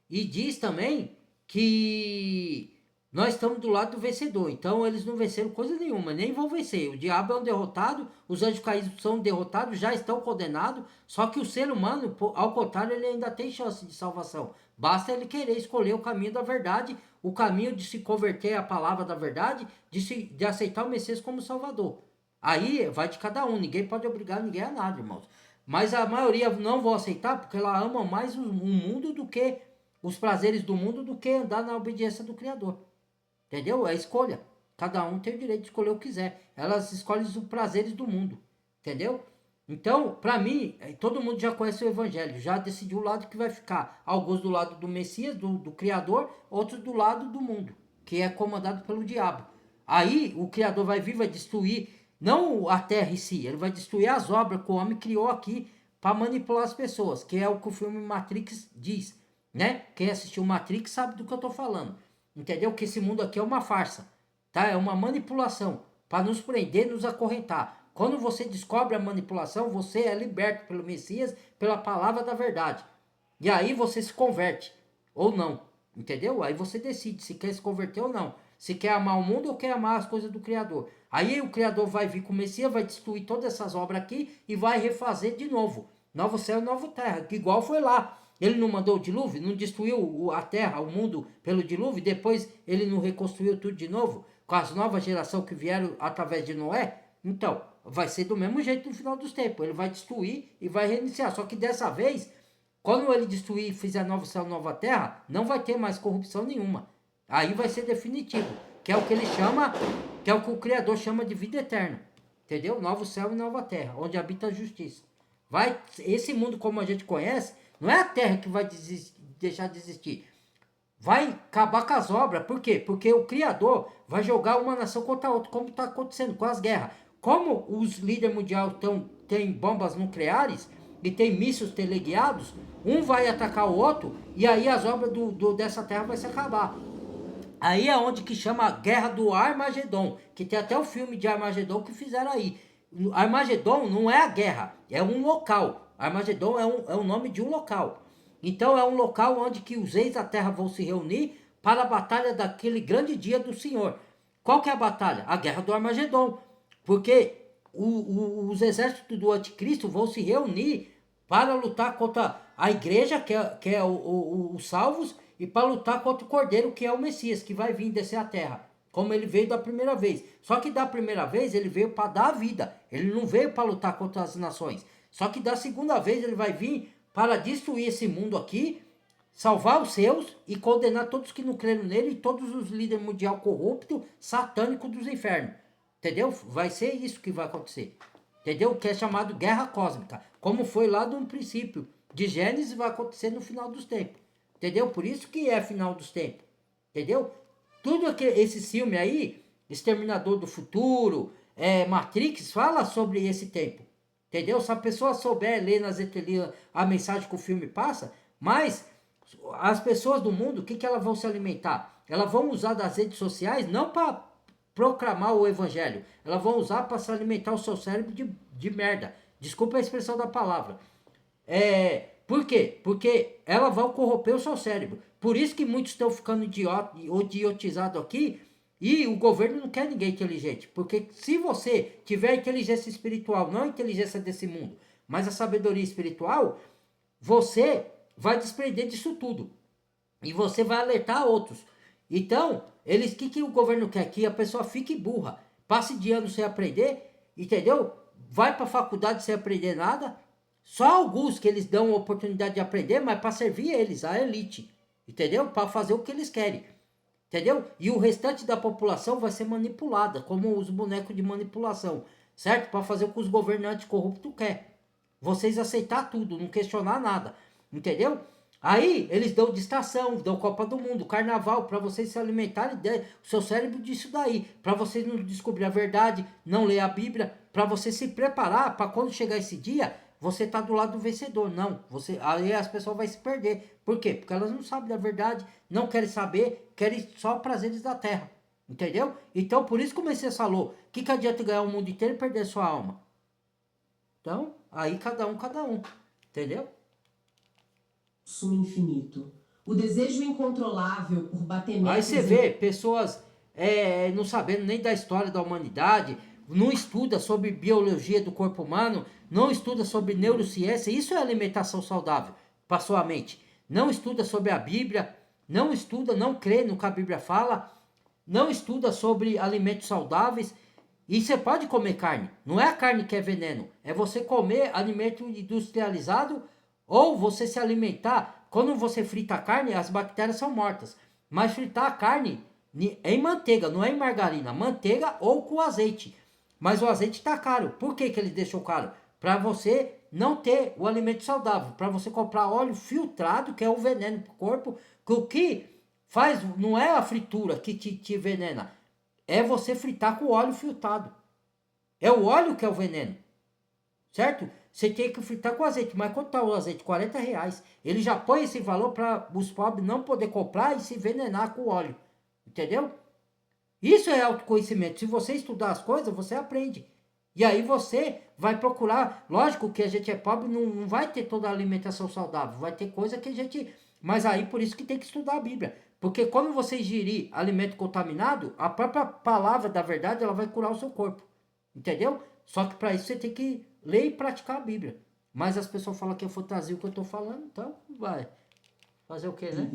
E diz também que Nós estamos do lado do vencedor, então eles não venceram coisa nenhuma, nem vão vencer. O diabo é um derrotado, os anjos caídos são derrotados, já estão condenados, só que o ser humano, ao contrário, ele ainda tem chance de salvação. Basta ele querer escolher o caminho da verdade, o caminho de se converter à palavra da verdade, de aceitar o Messias como Salvador. Aí vai de cada um, ninguém pode obrigar ninguém a nada, irmãos. Mas a maioria não vão aceitar porque ela ama mais o mundo do que os prazeres do mundo do que andar na obediência do Criador. Entendeu? É escolha. Cada um tem o direito de escolher o que quiser. Elas escolhem os prazeres do mundo. Entendeu? Então, para mim, todo mundo já conhece o Evangelho. Já decidiu o lado que vai ficar. Alguns do lado do Messias, do Criador. Outros do lado do mundo, que é comandado pelo diabo. Aí, o Criador vai vir, vai destruir, não a terra em si. Ele vai destruir as obras que o homem criou aqui para manipular as pessoas. Que é o que o filme Matrix diz. Né? Quem assistiu Matrix sabe do que eu tô falando. Entendeu? Que esse mundo aqui é uma farsa, tá? É uma manipulação para nos prender, nos acorrentar. Quando você descobre a manipulação, você é liberto pelo Messias, pela palavra da verdade. E aí você se converte ou não, entendeu? Aí você decide se quer se converter ou não. Se quer amar o mundo ou quer amar as coisas do Criador. Aí o Criador vai vir com o Messias, vai destruir todas essas obras aqui e vai refazer de novo. Novo céu e nova terra, que igual foi lá. Ele não mandou o dilúvio, não destruiu a terra, o mundo pelo dilúvio, depois ele não reconstruiu tudo de novo, com as novas gerações que vieram através de Noé? Então, vai ser do mesmo jeito no final dos tempos. Ele vai destruir e vai reiniciar. Só que dessa vez, quando ele destruir e fizer novo céu e nova terra, não vai ter mais corrupção nenhuma. Aí vai ser definitivo, que é o que ele chama, que é o que o Criador chama de vida eterna. Entendeu? Novo céu e nova terra, onde habita a justiça. Esse mundo como a gente conhece, não é a terra que vai deixar de existir. Vai acabar com as obras. Por quê? Porque o Criador vai jogar uma nação contra a outra, como está acontecendo com as guerras. Como os líderes mundiais têm bombas nucleares e tem mísseis teleguiados, um vai atacar o outro e aí as obras dessa terra vai se acabar. Aí é onde que chama a Guerra do Armagedon, que tem até o filme de Armagedon que fizeram aí. Armagedon não é a guerra, é um local. Armagedon é o nome de um local. Então é um local onde que os reis da terra vão se reunir para a batalha daquele grande dia do Senhor. Qual que é a batalha? A Guerra do Armagedon. Porque os exércitos do anticristo vão se reunir para lutar contra a igreja, que é os salvos, e para lutar contra o cordeiro, que é o Messias, que vai vir descer a terra, como ele veio da primeira vez. Só que da primeira vez ele veio para dar a vida, ele não veio para lutar contra as nações. Só que da segunda vez ele vai vir para destruir esse mundo aqui, salvar os seus e condenar todos que não creram nele e todos os líderes mundial corruptos, satânicos dos infernos. Entendeu? Vai ser isso que vai acontecer. Entendeu? Que é chamado guerra cósmica. Como foi lá no princípio de Gênesis, vai acontecer no final dos tempos. Entendeu? Por isso que é final dos tempos. Entendeu? Tudo esse filme aí, Exterminador do Futuro, Matrix, fala sobre esse tempo. Entendeu? Se a pessoa souber ler nas entrelinhas a mensagem que o filme passa, mas as pessoas do mundo, o que elas vão se alimentar? Elas vão usar das redes sociais não para proclamar o evangelho, elas vão usar para se alimentar o seu cérebro de merda. Desculpa a expressão da palavra. Por quê? Porque elas vão corromper o seu cérebro. Por isso que muitos estão ficando idiotizados aqui. E o governo não quer ninguém inteligente. Porque se você tiver a inteligência espiritual, não a inteligência desse mundo, mas a sabedoria espiritual, você vai desprender disso tudo. E você vai alertar outros. Então, o que o governo quer? Que a pessoa fique burra. Passe de ano sem aprender, entendeu? Vai para a faculdade sem aprender nada. Só alguns que eles dão a oportunidade de aprender, mas para servir eles, a elite. Entendeu? Para fazer o que eles querem. Entendeu? E o restante da população vai ser manipulada, como os bonecos de manipulação. Certo? Para fazer o que os governantes corruptos querem. Vocês aceitar tudo, não questionar nada. Entendeu? Aí eles dão distração, dão Copa do Mundo, Carnaval, para vocês se alimentarem o seu cérebro disso daí. Para vocês não descobrir a verdade, não ler a Bíblia, para você se preparar para quando chegar esse dia, você tá do lado do vencedor. Não, aí as pessoas vão se perder. Por quê? Porque elas não sabem da verdade, não querem saber, querem só prazeres da terra. Entendeu? Então, por isso que o Messias falou, que adianta ganhar o mundo inteiro e perder sua alma? Então, aí cada um. Entendeu? Consumo infinito. O desejo incontrolável por bater Aí metas você vê pessoas não sabendo nem da história da humanidade, não estuda sobre biologia do corpo humano, não estuda sobre neurociência. Isso é alimentação saudável para sua mente. Não estuda sobre a Bíblia, não estuda, não crê no que a Bíblia fala, não estuda sobre alimentos saudáveis. E você pode comer carne, não é a carne que é veneno, é você comer alimento industrializado ou você se alimentar. Quando você frita a carne, as bactérias são mortas, mas fritar a carne em manteiga, não é em margarina, manteiga ou com azeite. Mas o azeite está caro. Por que que ele deixou caro? Para você não ter o alimento saudável, para você comprar óleo filtrado, que é o veneno para o corpo, que o que faz não é a fritura que te envenena, é você fritar com óleo filtrado. É o óleo que é o veneno, certo? Você tem que fritar com azeite, mas quanto está o azeite? R$40. Ele já põe esse valor para os pobres não poder comprar e se envenenar com o óleo, entendeu? Isso é autoconhecimento. Se você estudar as coisas, você aprende. E aí você vai procurar. Lógico que a gente é pobre, não vai ter toda a alimentação saudável. Vai ter coisa que a gente... Mas aí por isso que tem que estudar a Bíblia. Porque quando você ingerir alimento contaminado, a própria palavra da verdade ela vai curar o seu corpo. Entendeu? Só que para isso você tem que ler e praticar a Bíblia. Mas as pessoas falam que é fantasia o que eu estou falando, então vai. Fazer o quê, né?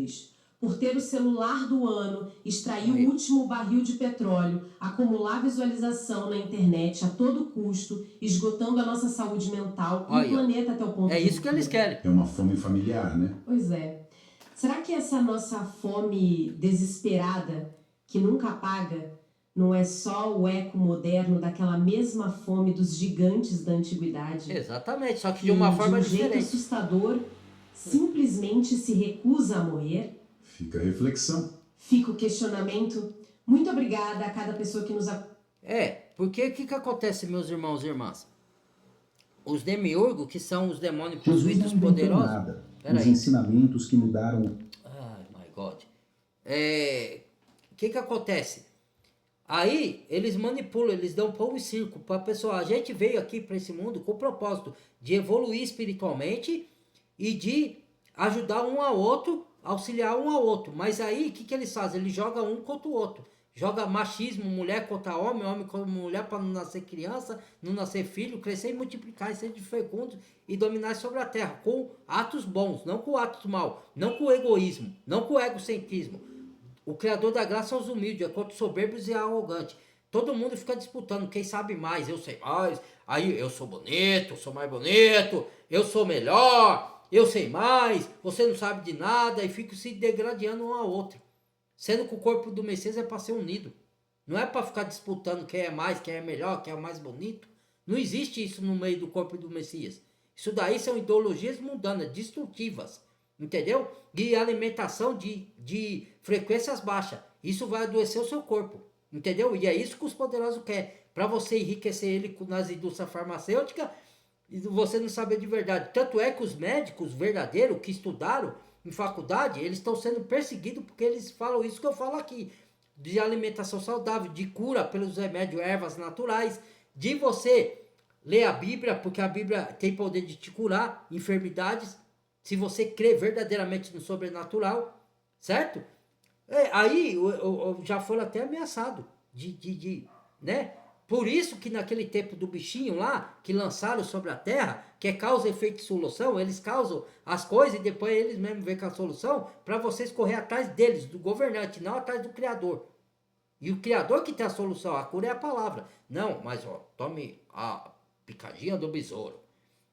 Por ter o celular do ano, extrair o último barril de petróleo, acumular visualização na internet a todo custo, esgotando a nossa saúde mental e o planeta até o ponto É isso que eles querem. É uma fome familiar, né? Pois é. Será que essa nossa fome desesperada, que nunca apaga, não é só o eco moderno daquela mesma fome dos gigantes da antiguidade? Exatamente, só que de uma forma de um jeito diferente. assustador, simplesmente se recusa a morrer? Fica a reflexão. Fica o questionamento. Muito obrigada a cada pessoa que nos... Porque o que acontece, meus irmãos e irmãs? Os demiurgos, que são os demônios Jesus possuídos não inventou poderosos... nada. Os ensinamentos que mudaram... Ai, my God. O que acontece? Aí, eles manipulam, eles dão pão e circo para a pessoa. A gente veio aqui para esse mundo com o propósito de evoluir espiritualmente e de ajudar um ao outro, auxiliar um ao outro. Mas aí, o que eles fazem? Eles jogam um contra o outro. Joga machismo, mulher contra homem, homem contra mulher, para não nascer criança, não nascer filho, crescer e multiplicar, e ser fecundos e dominar sobre a terra, com atos bons, não com atos maus, não com egoísmo, não com egocentrismo. O Criador da graça aos humildes, é contra os soberbos e arrogantes. Todo mundo fica disputando, quem sabe mais, eu sei mais, aí eu sou bonito, sou mais bonito, eu sou melhor, eu sei mais, você não sabe de nada, e fica se degradando um ao outro. Sendo que o corpo do Messias é para ser unido. Não é para ficar disputando quem é mais, quem é melhor, quem é o mais bonito. Não existe isso no meio do corpo do Messias. Isso daí são ideologias mundanas, destrutivas. Entendeu? E alimentação de frequências baixas. Isso vai adoecer o seu corpo. Entendeu? E é isso que os poderosos querem. Para você enriquecer ele nas indústrias farmacêuticas e você não saber de verdade. Tanto é que os médicos verdadeiros que estudaram em faculdade, eles estão sendo perseguidos porque eles falam isso que eu falo aqui. De alimentação saudável, de cura pelos remédios, ervas naturais. De você ler a Bíblia, porque a Bíblia tem poder de te curar enfermidades. Se você crê verdadeiramente no sobrenatural, certo? Aí já foram até ameaçados, né? Por isso que naquele tempo do bichinho lá, que lançaram sobre a terra, que é causa, efeito e solução, eles causam as coisas e depois eles mesmos veem com a solução, para vocês correr atrás deles, do governante, não atrás do Criador. E o Criador que tem a solução, a cura é a palavra. Não, mas tome a picadinha do besouro.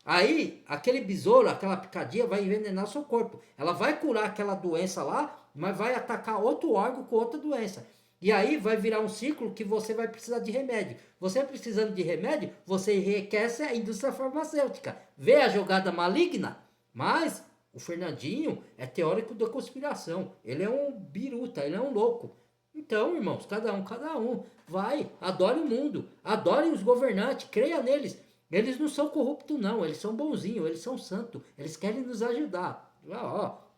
Aí, aquele besouro, aquela picadinha vai envenenar o seu corpo. Ela vai curar aquela doença lá, mas vai atacar outro órgão com outra doença. E aí vai virar um ciclo que você vai precisar de remédio. Você precisando de remédio, você enriquece a indústria farmacêutica. Vê a jogada maligna? Mas o Fernandinho é teórico da conspiração. Ele é um biruta, ele é um louco. Então, irmãos, cada um. Vai, adore o mundo, adore os governantes, creia neles. Eles não são corruptos não, eles são bonzinhos, eles são santos, eles querem nos ajudar.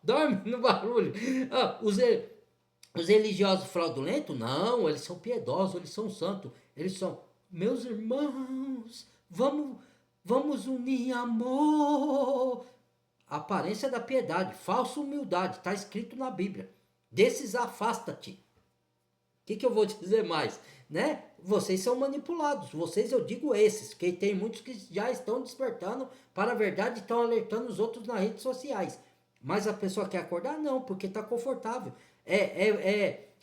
Dorme no barulho. Os religiosos fraudulentos, não, eles são piedosos, eles são santos, eles são, meus irmãos, vamos unir amor. aparência da piedade, falsa humildade, está escrito na Bíblia. Desses afasta-te. O que eu vou dizer mais? Né? Vocês são manipulados, vocês, eu digo esses, que tem muitos que já estão despertando para a verdade e estão alertando os outros nas redes sociais. Mas a pessoa quer acordar? Não, porque está confortável.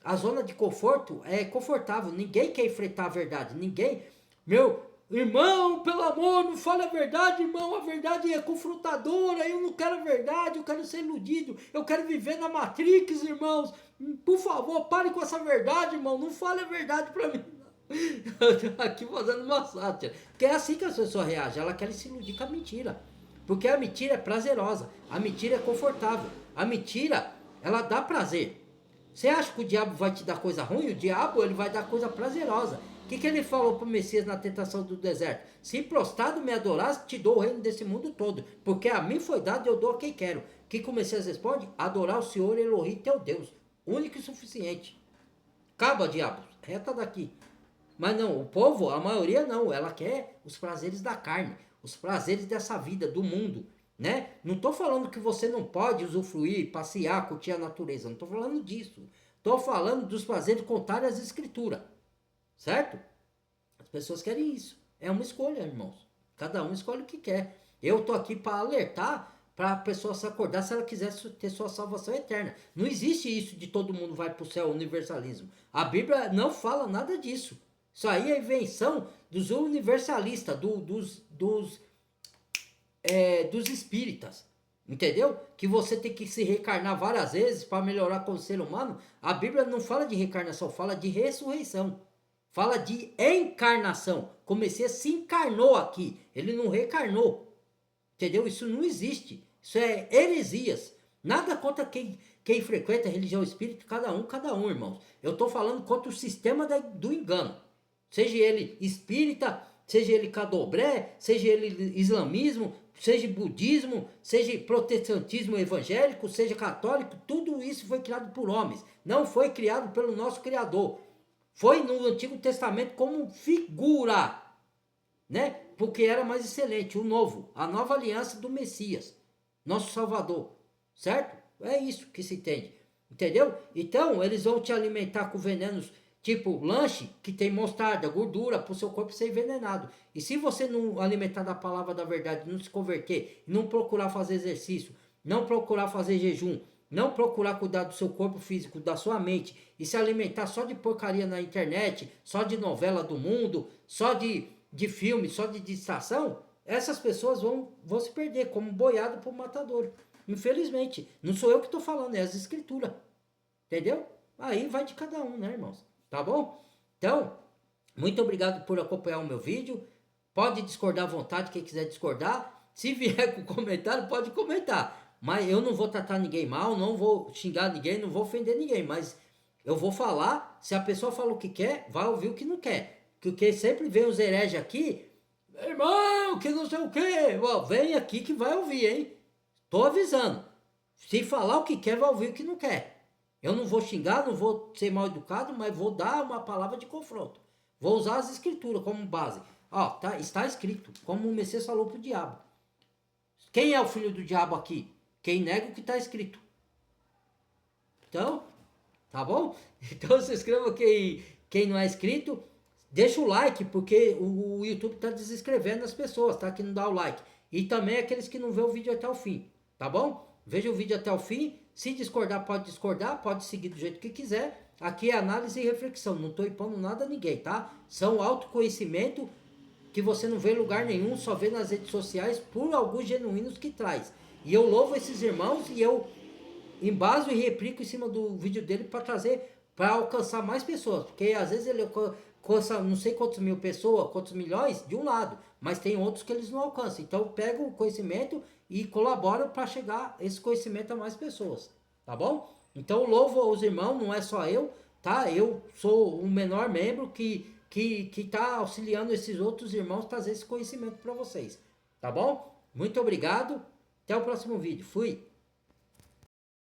A zona de conforto é confortável, ninguém quer enfrentar a verdade, ninguém... Meu irmão, pelo amor, não fale a verdade, irmão, a verdade é confrontadora, eu não quero a verdade, eu quero ser iludido, eu quero viver na Matrix, irmãos, por favor, pare com essa verdade, irmão, não fale a verdade pra mim. Eu tô aqui fazendo uma sátira, porque é assim que as pessoas reagem, elas querem se iludir com a mentira, porque a mentira é prazerosa, a mentira é confortável, a mentira, ela dá prazer. Você acha que o diabo vai te dar coisa ruim? O diabo, ele vai dar coisa prazerosa. O que ele falou para o Messias na tentação do deserto? Se prostrado me adorasse, te dou o reino desse mundo todo, porque a mim foi dado e eu dou a quem quero. O que o Messias responde? Adorar o Senhor Elohim, teu Deus, único e suficiente. Acaba, diabo, reta daqui. Mas não, o povo, a maioria não, ela quer os prazeres da carne, os prazeres dessa vida, do mundo, né? Não estou falando que você não pode usufruir, passear, curtir a natureza, não estou falando disso. Estou falando dos prazeres contrários às escrituras. Certo? As pessoas querem isso. É uma escolha, irmãos. Cada um escolhe o que quer. Eu tô aqui para alertar, para a pessoa se acordar se ela quiser ter sua salvação eterna. Não existe isso de todo mundo vai para o céu, universalismo. A Bíblia não fala nada disso. Isso aí é invenção dos universalistas, dos espíritas. Entendeu? Que você tem que se reencarnar várias vezes para melhorar como ser humano. A Bíblia não fala de reencarnação, fala de ressurreição. Fala de encarnação. O Messias se encarnou aqui. Ele não reencarnou. Entendeu? Isso não existe. Isso é heresias. Nada contra quem frequenta a religião espírita. Cada um, irmãos. Eu estou falando contra o sistema do engano. Seja ele espírita, seja ele candomblé, seja ele islamismo, seja budismo, seja protestantismo evangélico, seja católico. Tudo isso foi criado por homens. Não foi criado pelo nosso Criador. Foi no Antigo Testamento como figura, né? Porque era mais excelente, o novo, a nova aliança do Messias, nosso Salvador, certo? É isso que se entende, entendeu? Então, eles vão te alimentar com venenos, tipo lanche, que tem mostarda, gordura, para o seu corpo ser envenenado. E se você não alimentar da palavra da verdade, não se converter, não procurar fazer exercício, não procurar fazer jejum, não procurar cuidar do seu corpo físico, da sua mente, e se alimentar só de porcaria na internet, só de novela do mundo, só de filme, só de distração, essas pessoas vão se perder como boiado por matador. Infelizmente, não sou eu que estou falando, é as escrituras. Entendeu? Aí vai de cada um, né, irmãos? Tá bom? Então, muito obrigado por acompanhar o meu vídeo. Pode discordar à vontade, quem quiser discordar. Se vier com comentário, pode comentar. Mas eu não vou tratar ninguém mal, não vou xingar ninguém, não vou ofender ninguém. Mas eu vou falar, se a pessoa fala o que quer, vai ouvir o que não quer. Porque sempre vem os hereges aqui, irmão, que não sei o quê. Vem aqui que vai ouvir, hein? Tô avisando. Se falar o que quer, vai ouvir o que não quer. Eu não vou xingar, não vou ser mal educado, mas vou dar uma palavra de confronto. Vou usar as escrituras como base. Está escrito, como o Messias falou pro diabo. Quem é o filho do diabo aqui? Quem nega o que está escrito. Então, tá bom? Então se inscreva quem não é inscrito. Deixa o like, porque o YouTube está desinscrevendo as pessoas, tá? Que não dá o like. E também aqueles que não vê o vídeo até o fim, tá bom? Veja o vídeo até o fim. Se discordar, pode seguir do jeito que quiser. Aqui é análise e reflexão. Não estou impondo nada a ninguém, tá? São autoconhecimento que você não vê em lugar nenhum, só vê nas redes sociais por alguns genuínos que traz. E eu louvo esses irmãos e eu embaso e replico em cima do vídeo dele para trazer, para alcançar mais pessoas. Porque às vezes ele alcança não sei quantos mil pessoas, quantos milhões de um lado, mas tem outros que eles não alcançam. Então eu pego o conhecimento e colaboro para chegar esse conhecimento a mais pessoas, tá bom? Então eu louvo aos irmãos, não é só eu, tá? Eu sou um menor membro que está auxiliando esses outros irmãos a trazer esse conhecimento para vocês, tá bom? Muito obrigado. Até o próximo vídeo. Fui!